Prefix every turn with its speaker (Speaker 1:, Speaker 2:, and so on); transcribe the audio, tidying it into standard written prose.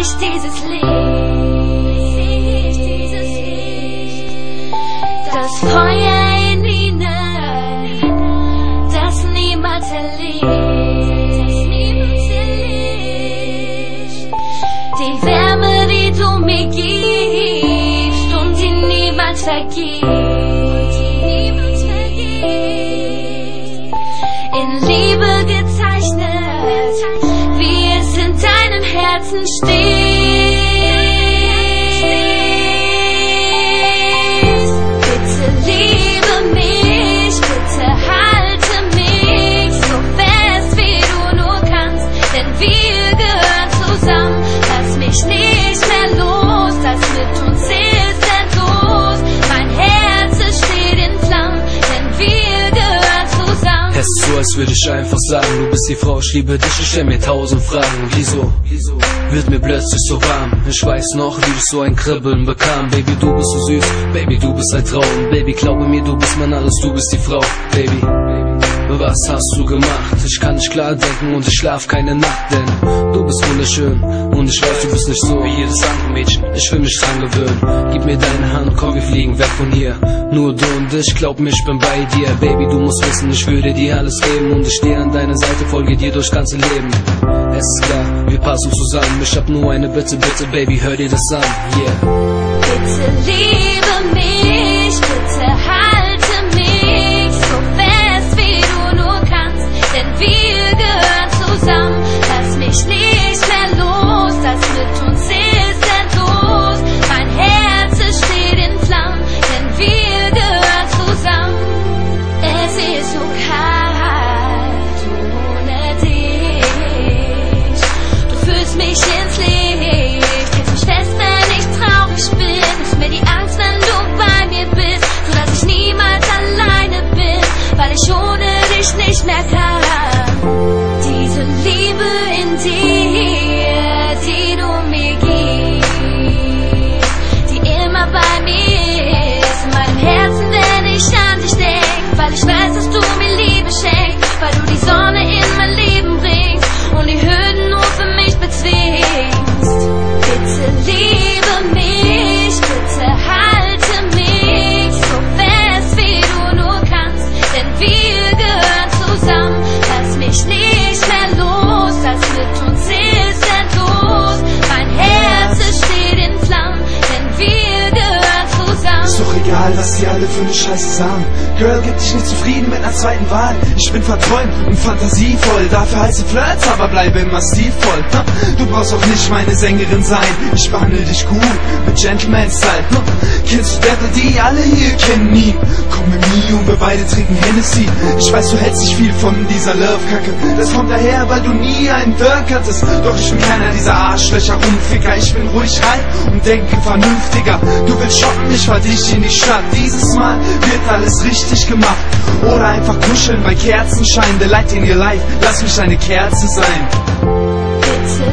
Speaker 1: ich dieses Licht, das Feuer in ihnen, das niemals erlischt. Die Wärme, die du mir gibst und die niemals vergisst. In Liebe gezeichnet, wie es in deinem Herzen steht. Bitte liebe mich, bitte halte mich so fest wie du nur kannst, denn wir gehören zusammen. Lass mich nicht mehr los, das mit uns ist endlos. Mein Herz steht in Flammen, denn wir gehören zusammen.
Speaker 2: Es ist so, als würde ich einfach sagen, du bist die Frau, ich liebe dich, ich stell mir 1000 Fragen. Wieso wird mir plötzlich so warm? Ich weiß noch, wie ich so ein Kribbeln bekam. Baby, du bist so süß, Baby, du bist ein Traum. Baby, glaube mir, du bist mein alles, du bist die Frau. Baby, was hast du gemacht? Ich kann nicht klar denken und ich schlaf keine Nacht, denn du bist wunderschön und ich weiß, du bist nicht so wie jedes andere Mädchen. Ich will mich dran gewöhnen. Gib mir deine Hand, komm, wir fliegen weg von hier. Nur du und ich, glaub mir, ich bin bei dir. Baby, du musst wissen, ich würde dir alles geben und ich stehe an deiner Seite, folge dir durchs ganze Leben. Es ist klar, wir passen zusammen. Ich hab nur eine Bitte, bitte, Baby, hör dir das an, yeah.
Speaker 1: Bitte liebe mich, bitte halte mich so fest wie du nur kannst, denn wir gehören zusammen. Lass mich nicht mehr los, das mit uns ist endlos. Mein Herz steht in Flammen, denn wir gehören zusammen. Es ist so kalt ohne dich, du führst mich ins Licht, hältst mich fest, wenn ich traurig bin. Nimmst mir die Angst, wenn du bei mir bist, sodass ich niemals alleine bin, weil ich ohne dich nicht mehr kann. Diese Liebe in dir, die du mir gibst, die immer bei mir ist, in meinem Herzen, wenn ich an dich denk, weil ich weiß, dass du mir Liebe schenkst, weil du die Sonne in mein Leben bringst und die Hürden nur für mich bezwingst. Bitte liebe mich, bitte halte mich so fest wie du nur kannst, denn wir gehören zusammen. Lass mich nicht mehr los, das mit uns ist endlos. Mein Herz steht in Flammen, denn wir gehören zusammen.
Speaker 3: Ist doch egal, was die alle für eine Scheiße sagen. Girl, gib dich nicht zufrieden mit einer zweiten Wahl. Ich bin verträumt und fantasievoll, dafür heiße Flirts, aber bleibe immer stilvoll. Du brauchst auch nicht meine Sängerin sein, ich behandle dich gut, mit Gentleman-Style. Kennst du Dapper D? Alle hier kennen ihn. Komm mit mir und wir beide trinken Hennessy. Ich weiß, du hältst nicht viel von dieser Love-Kacke, das kommt daher, weil du nie einen Dirk hattest. Doch ich bin keiner dieser Arschlöcher, Rumficker. Ich bin ruhig rein und denke vernünftiger. Du willst shoppen, ich fahr dich in die Stadt. Dieses Mal wird alles richtig gemacht. Oder einfach kuscheln bei Kerzenschein. The light in your life, lass mich deine Kerze sein.
Speaker 1: Bitte